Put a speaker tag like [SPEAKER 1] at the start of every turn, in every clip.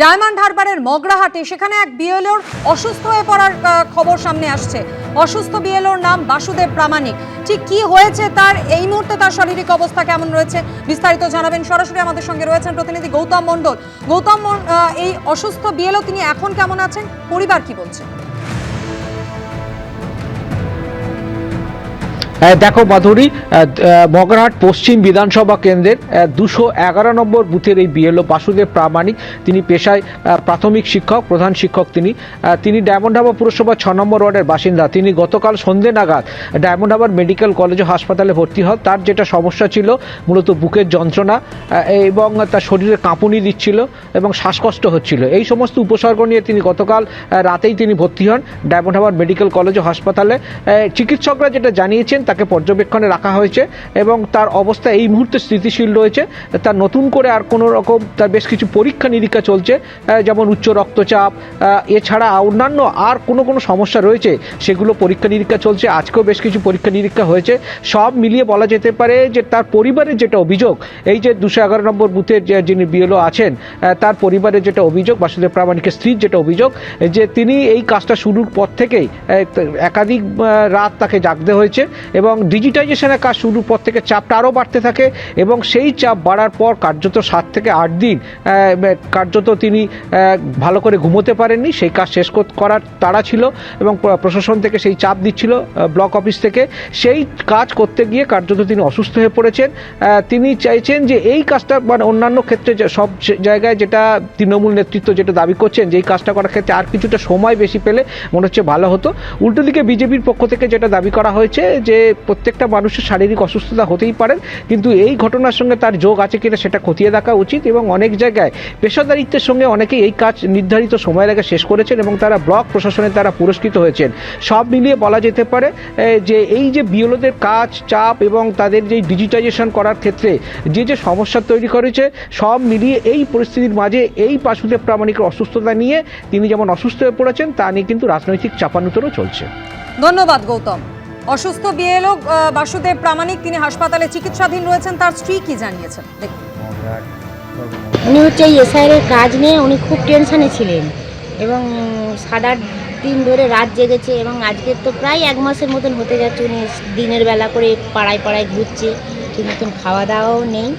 [SPEAKER 1] Diamond হারবারের মগরাহাটে সেখানে এক বিএলওর অসুস্থ হয়ে পড়ার খবর সামনে আসছে। অসুস্থ বিএলওর নাম বাসুদেব প্রামাণিক। ঠিক কি হয়েছে তার, এই মুহূর্তে তার শারীরিক অবস্থা কেমন রয়েছে, বিস্তারিত জানাবেন। সরাসরি আমাদের সঙ্গে রয়েছেন প্রতিনিধি গৌতম মণ্ডল। গৌতম, এই অসুস্থ বিএলও তিনি এখন কেমন আছেন, পরিবার কি বলছে?
[SPEAKER 2] দেখো মাধুরী, মগরাহাট পশ্চিম বিধানসভা কেন্দ্রের 211 নম্বর বুথের এই বিএলও বাসুদেব প্রামাণিক, তিনি পেশায় প্রাথমিক শিক্ষক, প্রধান শিক্ষক। তিনি ডায়মন্ড হারবার পুরসভা 6 নম্বর ওয়ার্ডের বাসিন্দা। তিনি গতকাল সন্ধ্যে নাগাদ ডায়মন্ড হারবার মেডিকেল কলেজ ও হাসপাতালে ভর্তি হন। তার যেটা সমস্যা ছিল মূলত বুকের যন্ত্রণা এবং তার শরীরে কাঁপুনি দিচ্ছিল এবং শ্বাসকষ্ট হচ্ছিল। এই সমস্ত উপসর্গ নিয়ে তিনি গতকাল রাতেই তিনি ভর্তি হন ডায়মন্ড হারবার মেডিকেল কলেজ ও হাসপাতালে। চিকিৎসকরা যেটা জানিয়েছেন, তাকে পর্যবেক্ষণে রাখা হয়েছে এবং তার অবস্থা এই মুহূর্তে স্থিতিশীল রয়েছে। তার নতুন করে আর কোনো রকম তার বেশ কিছু পরীক্ষা নিরীক্ষা চলছে, যেমন উচ্চ রক্তচাপ, এছাড়া অন্যান্য আর কোনো সমস্যা রয়েছে সেগুলো পরীক্ষা নিরীক্ষা চলছে। আজকেও বেশ কিছু পরীক্ষা নিরীক্ষা হয়েছে। সব মিলিয়ে বলা যেতে পারে যে তার পরিবারের যেটা অভিযোগ, এই যে 211 নম্বর বুথের যিনি বিএলও আছেন, তার পরিবারের যেটা অভিযোগ, বাসুদেব প্রামাণিকের স্ত্রীর যেটা অভিযোগ, যে তিনি এই কাজটা শুরুর পর থেকেই একাধিক রাত তাকে জাগতে হয়েছে এবং ডিজিটাইজেশনের কাজ শুরুর পর থেকে চাপটা আরও বাড়তে থাকে এবং সেই চাপ বাড়ার পর কার্যত 7 থেকে 8 দিন কার্যত তিনি ভালো করে ঘুমোতে পারেননি। সেই কাজ শেষ করার তাড়া ছিল এবং প্রশাসন থেকে সেই চাপ দিচ্ছিল, ব্লক অফিস থেকে। সেই কাজ করতে গিয়ে কার্যত তিনি অসুস্থ হয়ে পড়েছেন। তিনি চাইছেন যে এই কাজটা, মানে অন্যান্য ক্ষেত্রে সব জায়গায় যেটা তৃণমূল নেতৃত্ব যেটা দাবি করছেন, যে এই কাজটা করার ক্ষেত্রে আর কিছুটা সময় বেশি পেলে মনে হচ্ছে ভালো হতো। উল্টো দিকে বিজেপির পক্ষ থেকে যেটা দাবি করা হয়েছে যে প্রত্যেকটা মানুষের শারীরিক অসুস্থতা হতেই পারেন, কিন্তু এই ঘটনার সঙ্গে তার যোগ আছে কিনা সেটা খতিয়ে দেখা উচিত। এবং অনেক জায়গায় পেশাদারিত্বের সঙ্গে অনেকেই এই কাজ নির্ধারিত সময়ের আগে শেষ করেছেন এবং তারা ব্লক প্রশাসনের দ্বারা পুরস্কৃত হয়েছেন। সব মিলিয়ে বলা যেতে পারে যে এই যে বিএলওদের কাজ, চাপ এবং তাদের যে ডিজিটাইজেশন করার ক্ষেত্রে যে সমস্যা তৈরি করেছে, সব মিলিয়ে এই পরিস্থিতির মাঝে এই বাসুদেব প্রামাণিকের অসুস্থতা নিয়ে তিনি যেমন অসুস্থ হয়ে পড়েছেন, তা নিয়ে কিন্তু রাজনৈতিক চাপানুতরও চলছে।
[SPEAKER 1] ধন্যবাদ গৌতম। অসুস্থ বিএলও বাসুদেব প্রামাণিক, তিনি হাসপাতালে চিকিৎসাধীন রয়েছেন। তার স্ত্রী কি জানিয়েছেন দেখুন।
[SPEAKER 3] উনি হচ্ছে এসআইয়ের কাজ নিয়ে উনি খুব টেনশনে ছিলেন এবং 7-8 দিন ধরে রাত জেগেছে এবং আজকে তো প্রায় 1 মাসের মতন হতে যাচ্ছে। উনি দিনের বেলা করে পাড়ায় পাড়ায় ঘুরছে, ঠিক মতন খাওয়া দাওয়াও নেই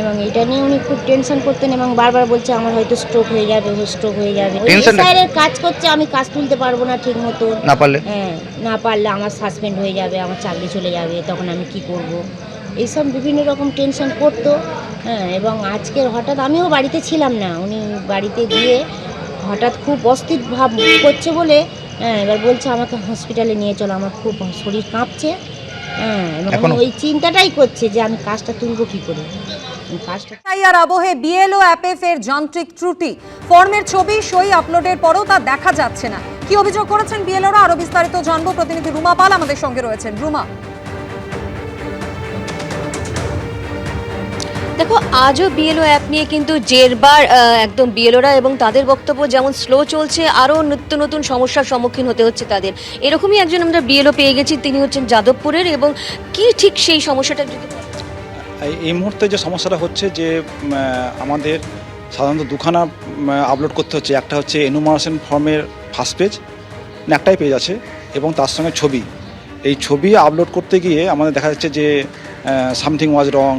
[SPEAKER 3] এবং এটা নিয়ে উনি খুব টেনশন করতেন এবং বারবার বলছে আমার হয়তো স্ট্রোক হয়ে যাবে, স্ট্রোক হয়ে যাবে। এসআইয়ের কাজ করছে, আমি কাজ তুলতে পারবো না ঠিক মতো, না পারলে আমার সাসপেন্ড হয়ে যাবে, আমার চাকরি চলে যাবে, তখন আমি কি করব, এইসব বিভিন্ন রকম টেনশন করতো। এবং আজকের হঠাৎ আমিও বাড়িতে ছিলাম না, উনি বাড়িতে গিয়ে হঠাৎ খুব অস্থির ভাব করছে বলে এবার বলছে আমাকে হসপিটালে নিয়ে চলো, আমার খুব শরীর কাঁপছে। এবং ওই চিন্তাটাই করছে যে আমি কাজটা তুলবো কী করে।
[SPEAKER 1] আর আবহে বিএলও অ্যাপে ফের যান্ত্রিক ত্রুটি, ফর্মের ছবি সই আপলোডের পরও তা দেখা যাচ্ছে না। কি অভিযোগ করেছেন বিএলওরা, আরো বিস্তারিত জানবো। প্রতিনিধি রুমা পাল আমাদের সঙ্গে রয়েছেন। রুমা,
[SPEAKER 4] দেখো, আজও বিএলও অ্যাপ নিয়ে কিন্তু জেরবার একদম বিএলওরা এবং তাদের বক্তব্য যেমন স্লো চলছে, আরও নিত্য নতুন সমস্যার সম্মুখীন হতে হচ্ছে তাদের। এরকমই একজন আমরা বিএলও পেয়ে গেছি, তিনি হচ্ছেন যাদবপুরের। এবং কি ঠিক সেই সমস্যাটা যদি
[SPEAKER 5] এই মুহূর্তে যে সমস্যাটা হচ্ছে যে আমাদের সাধারণত দুখানা আপলোড করতে হচ্ছে। একটা হচ্ছে এনুমারেশন ফর্মের ফার্স্ট পেজ, একটাই পেজ আছে, এবং তার সঙ্গে ছবি। এই ছবি আপলোড করতে গিয়ে আমাদের দেখা যাচ্ছে যে সামথিং ওয়াজ রং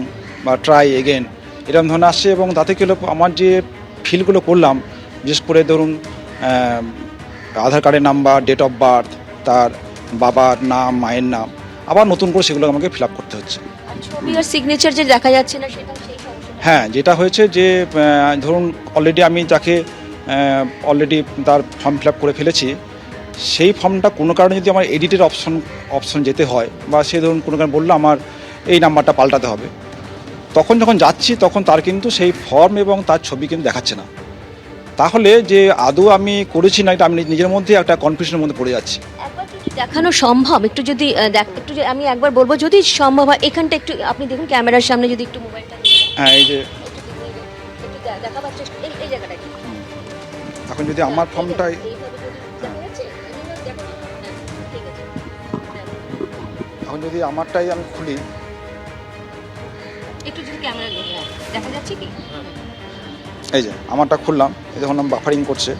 [SPEAKER 5] বা ট্রাই এগেন এরকম ধরনের আসছে। এবং তাতে কি হলো, আমার যে ফিলগুলো করলাম, বিশেষ করে ধরুন আধার কার্ডের নাম্বার, ডেট অফ বার্থ, তার বাবার নাম, মায়ের নাম, আবার নতুন করে সেগুলো আমাকে ফিল আপ করতে হচ্ছে।
[SPEAKER 4] ছবি আর সিগনেচার যে দেখা যাচ্ছে না সেটা সেই সমস্যা।
[SPEAKER 5] হ্যাঁ, যেটা হয়েছে যে ধরুন অলরেডি আমি যাকে অলরেডি তার ফর্ম ফিল আপ করে ফেলেছি, সেই ফর্মটা কোনো কারণে যদি আমার এডিটের অপশন যেতে হয়, বা সে ধরুন কোনো কারণে বললো আমার এই নাম্বারটা পাল্টাতে হবে, তখন যখন যাচ্ছি তখন তার কিন্তু সেই ফর্ম এবং তার ছবি কিন্তু দেখাচ্ছে না। তাহলে যে আদৌ আমি করেছি না, এটা আমি নিজের মধ্যে একটা কনফিউশনের মধ্যে পড়ে যাচ্ছি।
[SPEAKER 4] দেখানো সম্ভব? একটু যদি একটু আমি একবার বলবো, যদি সম্ভব হয় এখানটা একটু আপনি দেখুন ক্যামেরার সামনে, যদি একটু মোবাইলটা।
[SPEAKER 5] হ্যাঁ, এই যে
[SPEAKER 4] দেখা পাচ্ছে এই জায়গাটা কি
[SPEAKER 5] এখন যদি আমার ফর্মটাই এখন যদি আমারটাই আমি খুলি,
[SPEAKER 4] একটু যদি ক্যামেরা দেখা যাচ্ছে কি?
[SPEAKER 5] এই যে আমারটা খুললাম, এই দেখুন বাফারিং করছে।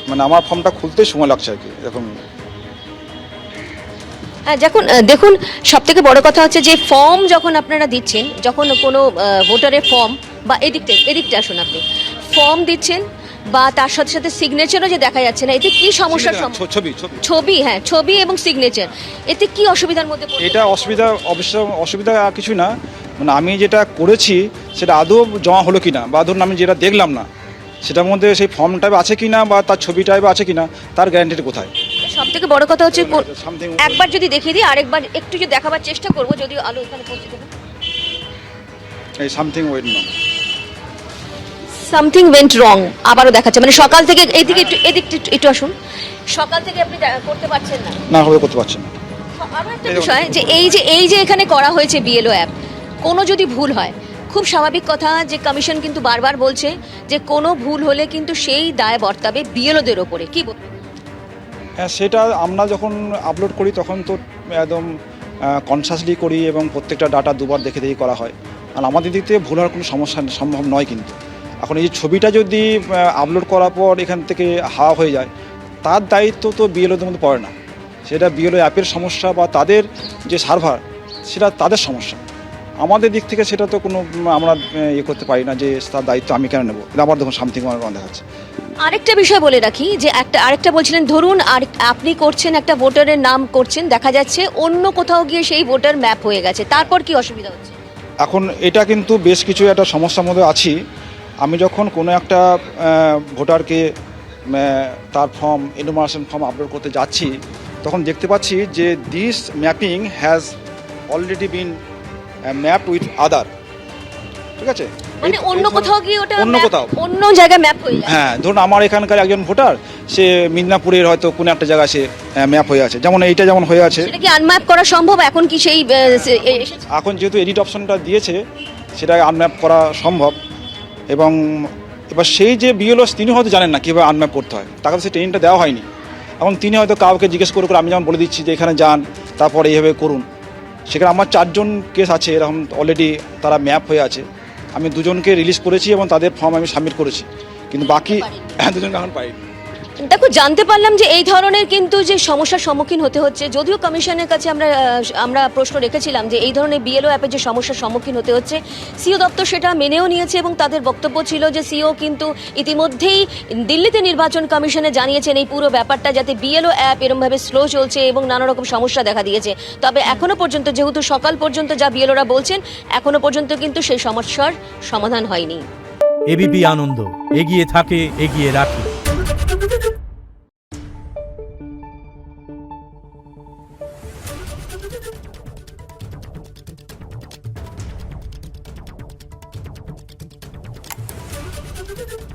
[SPEAKER 5] মানে আমার ফর্মটা খুলতেই সময় লাগছে আর কি। দেখুন
[SPEAKER 4] হ্যাঁ, দেখুন সব থেকে বড় কথা হচ্ছে যে ফর্ম যখন আপনারা দিচ্ছেন, যখন কোনো ভোটারের ফর্ম বা এদিকটা আসুন, আপনি ফর্ম দিচ্ছেন বা তার সাথে সাথে সিগনেচারও যে দেখা যাচ্ছে না, এতে কি সমস্যার ছবি, হ্যাঁ ছবি এবং সিগনেচার, এতে কি অসুবিধার মধ্যে পড়বে?
[SPEAKER 5] এটা অসুবিধা আর কিছু না। মানে আমি যেটা করেছি সেটা আদৌ জমা হলো কিনা, বা ধরুন আমি যেটা দেখলাম না সেটার মধ্যে সেই ফর্ম টাইপ আছে কিনা বা তার ছবি টাইপ আছে কিনা, তার গ্যারান্টিটা কোথায়?
[SPEAKER 4] সব থেকে বড় কথা হচ্ছে একবার যদি দেখিয়ে দিই, আরেকবার একটু যদি দেখাবার চেষ্টা করবো, যদিও আলো এখানে পৌঁছে দেবে।
[SPEAKER 5] এই সামথিং ওয়েট না,
[SPEAKER 4] সামথিং ওয়েন্ট রং আবারও দেখাচ্ছে, মানে সকাল থেকে এইদিকে একটু আসুন, সকাল থেকে আপনি করতে পারছেন না।
[SPEAKER 5] না হবে করতে পারছেন না।
[SPEAKER 4] আরো একটা বিষয় যে এই যে এখানে করা হয়েছে বিএলও অ্যাপ, কোনো যদি ভুল হয়, খুব স্বাভাবিক কথা যে কমিশন কিন্তু বারবার বলছে যে কোনো ভুল হলে কিন্তু সেই দায় বর্তাবে বিএলওদের ওপরে, কি বলবেন?
[SPEAKER 5] হ্যাঁ, সেটা আমরা যখন আপলোড করি তখন তো একদম কনসাসলি করি এবং প্রত্যেকটা ডাটা দুবার দেখে দেখে করা হয়। আর আমাদের দিক থেকে ভুল হওয়ার কোনো সমস্যা সম্ভব নয়। কিন্তু এখন এই ছবিটা যদি আপলোড করার পর এখান থেকে হাওয়া হয়ে যায়, তার দায়িত্ব তো বিএলওদের মধ্যে পড়ে না। সেটা বিএলও অ্যাপের সমস্যা বা তাদের যে সার্ভার, সেটা তাদের সমস্যা। আমাদের দিক থেকে সেটা তো কোনো আমরা ইয়ে করতে পারি না যে তার দায়িত্ব আমি কেন নেবো। আবার দেখুন সামথিং ওয়ান দেখাচ্ছে।
[SPEAKER 4] আরেকটা বিষয় বলে রাখি যে আরেকটা বলছিলেন, ধরুন আর আপনি করছেন একটা ভোটারের নাম করছেন, দেখা যাচ্ছে অন্য কোথাও গিয়ে সেই ভোটার ম্যাপ হয়ে গেছে, তারপর কি অসুবিধা হচ্ছে?
[SPEAKER 5] এখন এটা কিন্তু বেশ কিছু একটা সমস্যার মধ্যে আছি। আমি যখন কোনো একটা ভোটারকে তার ফর্ম এনুমারেশন ফর্ম আপলোড করতে যাচ্ছি, তখন দেখতে পাচ্ছি যে this mapping has already been mapped with other. ঠিক আছে,
[SPEAKER 4] মানে অন্য কোথাও গিয়ে ওটা
[SPEAKER 5] অন্য কোথাও
[SPEAKER 4] অন্য জায়গায় ম্যাপ হয়ে যায়।
[SPEAKER 5] হ্যাঁ, ধরুন আমার এখানকার একজন ভোটার, সে মিদনাপুরের হয়তো কোনো একটা জায়গায় সে ম্যাপ হয়ে আছে, যেমন এইটা যেমন হয়ে আছে।
[SPEAKER 4] সেটা কি আনম্যাপ করা সম্ভব এখন? কি সেই
[SPEAKER 5] এখন যেহেতু এডিট অপশনটা দিয়েছে, সেটা আনম্যাপ করা সম্ভব। এবং এবার সেই যে বিএলও তিনি হয়তো জানেন না কীভাবে আনম্যাপ করতে হয়, তাকে তো সেই ট্রেনিংটা দেওয়া হয়নি। এখন তিনি হয়তো কাউকে জিজ্ঞেস করে আমি যেমন বলে দিচ্ছি যে এখানে যান, তারপরে এইভাবে করুন। সেখানে আমার 4 জন কেস আছে এরকম অলরেডি, তারা ম্যাপ হয়ে আছে। আমি 2 জনকে রিলিজ করেছি এবং তাদের ফর্ম আমি সাবমিট করেছি, কিন্তু বাকি 2 জনকে এখন পাইনি।
[SPEAKER 4] দেখো, জানতে পারলাম যে এই ধরনের কিন্তু যে সমস্যার সম্মুখীন হতে হচ্ছে, যদিও কমিশনের কাছে আমরা প্রশ্ন রেখেছিলাম যে এই ধরনের বিএলও অ্যাপে যে সমস্যার সম্মুখীন হতে হচ্ছে, সিও দপ্তর সেটা মেনেও নিয়েছে এবং তাদের বক্তব্য ছিল যে সিও কিন্তু ইতিমধ্যেই দিল্লিতে নির্বাচন কমিশনে জানিয়েছেন এই পুরো ব্যাপারটা, যাতে বিএলও অ্যাপ এরমভাবে স্লো চলছে এবং নানা রকম সমস্যা দেখা দিয়েছে। তবে এখনো পর্যন্ত, যেহেতু সকাল পর্যন্ত যা বিএলওরা বলছেন, এখনো পর্যন্ত কিন্তু সেই সমস্যার সমাধান হয়নি।
[SPEAKER 6] এবিপি আনন্দ, এগিয়ে থাকে, এগিয়ে রাখে।
[SPEAKER 7] Thank you.